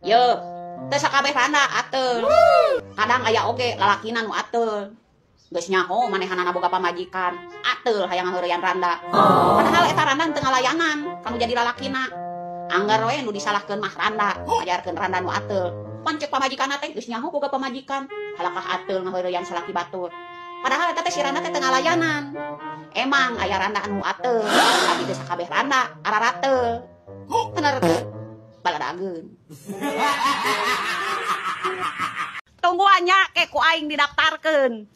Ye, teu sakabeh randa ateul. Kadang aya oge lalakina nu ateul. Geus nyaho manehanana boga pamajikan, ateul hayang ngaheureyan randa. Padahal eta randa teu ngalayanan kanu jadi lalakina. Anggar we nu disalahkeun mah randa, ngajarkeun randa nu ateul. Pancek pamajikanna teh geus nyaho boga pamajikan, halakah ateul ngaheureyan salaki batur. Padahal eta teh si randa teh teu ngalayanan. Emang aya randa anu ateul, tapi teu sakabeh randa ararateul. Bener teu? Baladageun. Tungguannya ke ku aing didaftarkeun.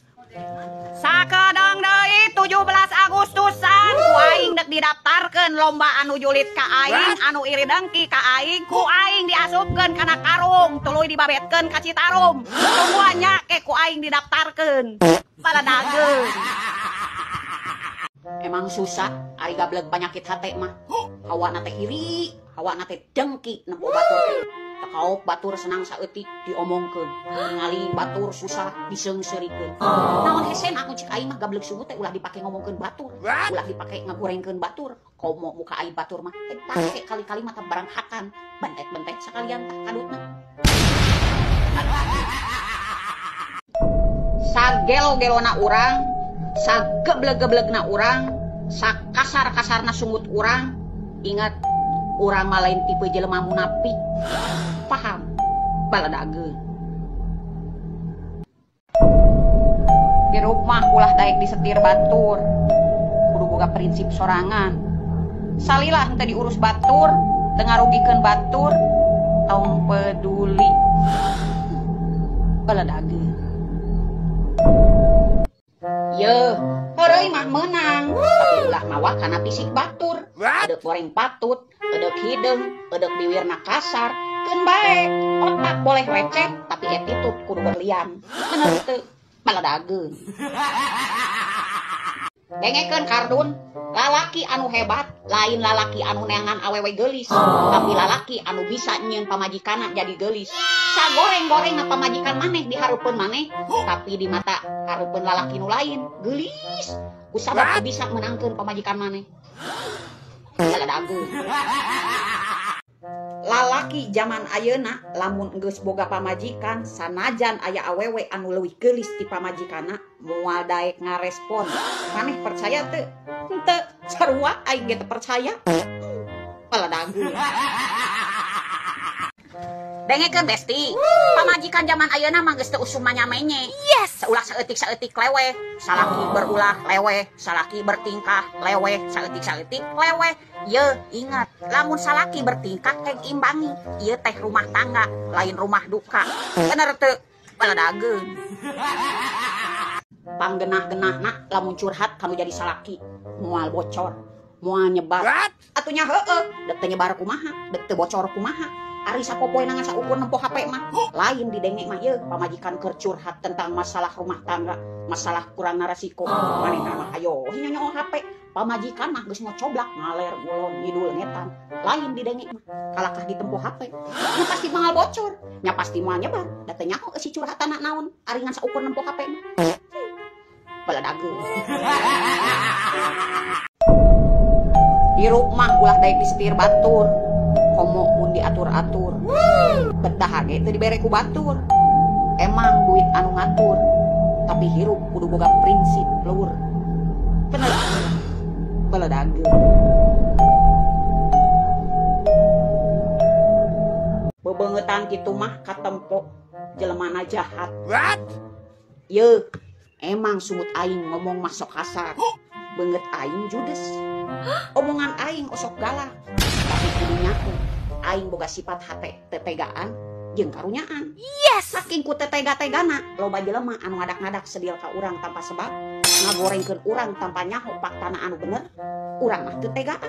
Sakedeng deui 17 Agustusan ku aing dek didaftarkeun lomba anu julid ka aing, anu iri dengki ka aing, ku aing diasupkeun kana karung, tuluy dibabetkeun ka Citarum. Tungguannya ke ku aing didaftarkeun. Baladageun. Emang susah ari gableg penyakit hate mah. Hawana teh iri, hawana teh dengki nempo batur teh. Tekaok batur senang saeutik diomongkeun. Ngali batur susah diseungseurikeun. Naon hesen aku cek aing mah gableg subuh teh ulah dipake ngomongkeun batur. Ulah dipake ngagorengkeun batur. Komo muka aing batur mah teh pake kali-kali mata barang hakan. Bentet-bentet sakalian tah kadutna. Sagel-gelona urang, sageblek-geblegna urang, sakasar-kasarna sungut urang, ingat urang mah lain tipe jelema munafik. Paham? Baladageun. Hirup mah ulah daek disetir batur. Kudu boga prinsip sorangan. Salilah henteu diurus batur, teu ngarugikeun batur, tong peduli. Baladageun. Ye, heureuy mah meunang, tapi ulah mawa kana fisik batur. Edeuk goreng patut, edeuk hideung, edeuk bibirna kasar, keun bae. Otak boleh receh, tapi attitude kudu berlian. Bener teu? Baladageun. Dengekeun kardun, lalaki anu hebat lain lalaki anu neangan awewe geulis, tapi lalaki anu bisa nyieun pamajikanna jadi geulis. Sagoreng-gorengna pamajikan maneh dihareupeun maneh, tapi di mata hareupeun lalaki nu lain geulis. Kusabab bisa menangkeun pamajikan maneh. Baladageun. Lalaki zaman ayeuna lamun geus boga pamajikan, sanajan aya awewe anu leuwih geulis ti pamajikanna, moal daek ngarespon. Maneh percaya teu? Henteu, sarua aing ge teu percaya. Baladageun. Dengekeun Besti, pamajikan zaman ayeuna mah geus teu usum manyamenye. Yes, saulah saeutik-saeutik lewe, salaki berulah lewe, salaki bertingkah lewe, saeutik-saeutik lewe. Ye, ingat, lamun salaki bertingkah keng imbangi. Ieu teh rumah tangga, lain rumah duka. Bener teu? Baladageun. Panggenah-genahna lamun curhat kanu jadi salaki, moal bocor, moal nyebar. Atuh nya heueuh, dek teu nyebar kumaha, dek teu bocor kumaha. Ari sapopoe nangan saukur nempo HP mah, lain didenge mah ye pamajikan keur curhat tentang masalah rumah tangga, masalah kurang resiko. Manehna mah ayo nyanyo HP, pamajikan mah geus ngocoblak ngaler ngulon ngidul ngetan. Lain didenge mah kalakah ditempo HP. Nya pasti mangal bocor, nya pasti moal nyebar. Da teu nyaho si curhatana naon, ari ngan saukur nempo HP mah. Baladageun. Hirup mah ulah daek disetir batur. Komo mun diatur-atur, betah ge teu dibere ku batur. Emang duit anu ngatur, tapi hirup kudu boga prinsip lur. Bener. Baladageun. Bebeungetan kitu mah katempo jelemana jahat. Ye, emang sumut aing ngomong masuk kasar. Beungeut aing judes. Omongan aing osok galak. Tapi kudu nyaku, aing boga sifat hate tetegaan jeung karunyaan. Yes, saking ku tetega-tegana loba jelema anu ngadak-ngadak sedil ka urang tanpa sebab, ngagorengkeun urang tanpa nyaho faktana anu bener. Urang mah teu tegaan.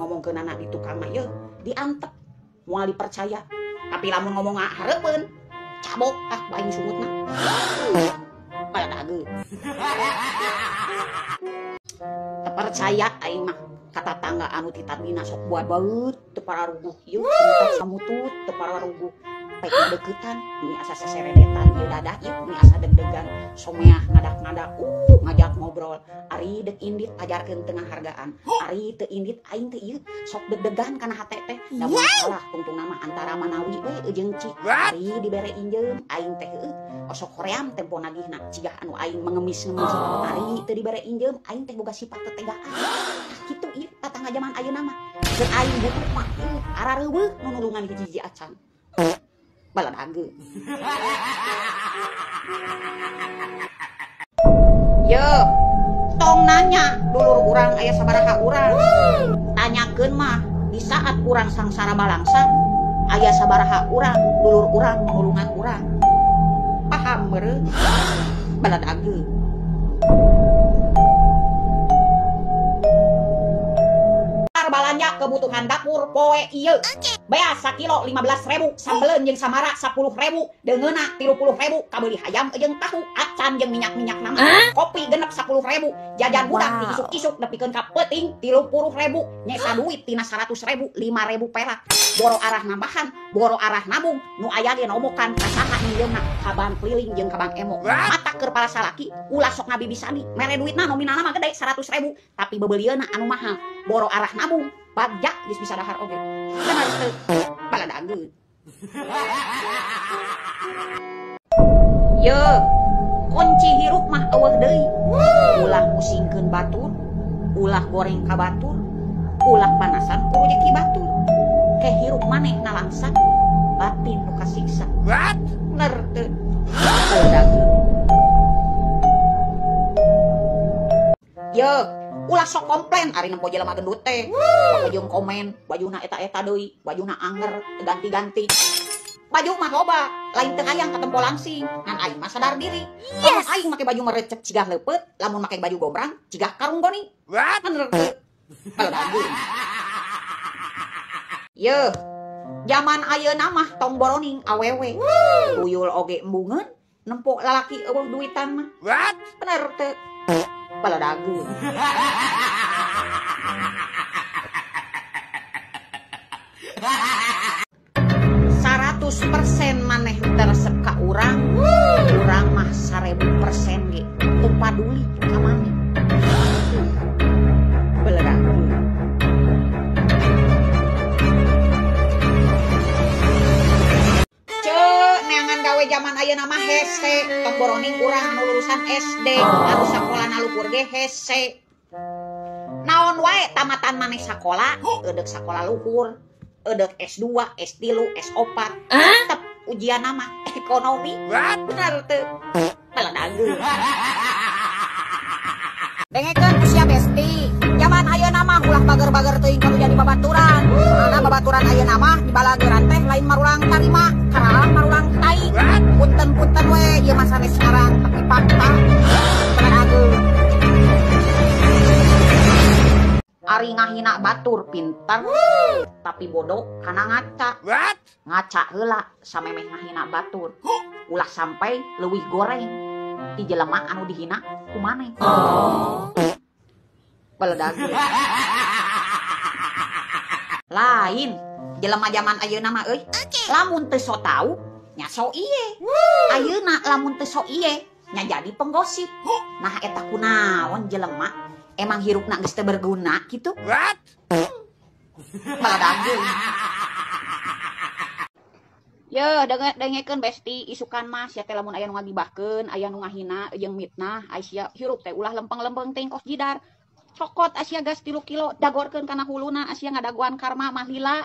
Ngomongkeun anak di tukang mah ye diantep, moal dipercaya. Tapi lamun ngomong hareupeun, cabok aing sungutna. Baladageun. Teu percaya aing mah kata tangga anu titadina sok buat baut teu pararuguh. Ieu samutut teu pararuguh. sampai ke deketan ini asa seseredetan ieu dadah ieu ini asa deg-degan someah ngadak-ngadak ngajak ngobrol ari dek indit ajarkeun tengah hargaan ari teu indit aing teh ieu sok deg-degan kana hate teh da moal salah tungtung nama antara manawi we jeung cik ari dibere injeum aing teh osok hoream tempo nagihna cigah anu aing mengemis-ngemis ari teu dibere injeum aing teh boga sifat tetegaan kitu ieu tatangga zaman ayeuna mah jeung aing butuh mah arareueuh nu nulungan ke jiji acan baladageun. Yo, tong nanya dulur urang aya sabaraha urang. Tanyakeun mah di saat urang sangsara balangsa aya sabaraha urang dulur urang nulungan urang. Paham meureun? Baladageun. Balanja kebutuhan dapur poe ieu. Bea sakilo 15.000, sambeleun jeung samara 10.000, deungeuna 30.000, kabeli hayam jeung tahu, acan jeung minyak-minyak nama. Kopi genep 10.000, jajan budak diisuk-isuk nepikeun ka peuting 30.000, nyesa duit tina 100.000, 5.000 perak. Boro arah nambahan, boro arah nabung, nu aya ge nomokan kasaha ninggeunna ka bank keliling jeung ka bank emo. Mata keur para salaki, ulah sok ngabibisani, mere duitna nominalna mah gede 100.000, tapi bebeulieuna anu mahal. Boro arah nabung, bagjak geus bisa dahar oge. Bener teu? Baladageun. Ye, kunci hirup mah eueuh deui. Ulah musingkeun batur, ulah goreng ka batur, ulah panasan ku rejeki batur. Ke hirup maneh nalangsak, batin nu kasiksa. Bener teu? Baladageun. Ye, ulah sok komplain ari nempo jelema gendut teh. Jeung komen bajuna eta-eta deui, bajuna anger ganti-ganti. Baju mah loba, lain teu hayang katempo langsing, ngan aing mah sadar diri. Lamun aing make baju merecep cigah leupeut, lamun make baju gombrang cigah karung goni. Bener teu? Baladageun. Yeuh, zaman ayeuna mah tong boroning awewe. Uyul oge embungeun, nempo lalaki eueuh duitan mah. Bener teu? Baladageun. 100% maneh teresep ka urang, urang mah 1000% ge teu paduli ka maneh. Baladageun. Neangan gawe zaman ayeuna mah hese, tong boroning urang anu lulusan SD, anu sakolana luhur ge hese. Naon wae tamatan maneh sakola, eudeuh sakola luhur, eudeuh S2, S3, S4, tetep ujian nama ekonomi. Bener teu? Baladageun. Dengekeun usia besti, zaman ayeuna mah ulah bager-bager teuing kudu jadi babaturan. Karena babaturan ayeuna mah di balageuran teh lain marulang tarima, karalang marulang tai. Punten-punten we ieu mah sanes sekarang tapi fakta. Baladageun. Ari ngahina batur pintar, tapi bodoh kana ngaca. Ngaca heula samemeh ngahina batur. Ulah sampai leuwih goreng ti jelema anu dihina ku maneh. Baladageun. Lain jelema zaman ayeuna mah euy. Lamun teu so tau nya so iye. Ayeuna lamun teu so iye nya jadi penggosip. Nah eta kunaon jelema emang hirupna geus teu berguna kitu? Baladageun. Yeuh, dengekeun besti isukan mah sia teh lamun aya nu ngagibahkeun, aya nu ngahina jeung mitnah, aya hirup teh ulah lempeng-lempeng teh kos jidar. Cokot asia gas 3 kilo dagorkeun kana huluna asia ngadaguan karma mah lila.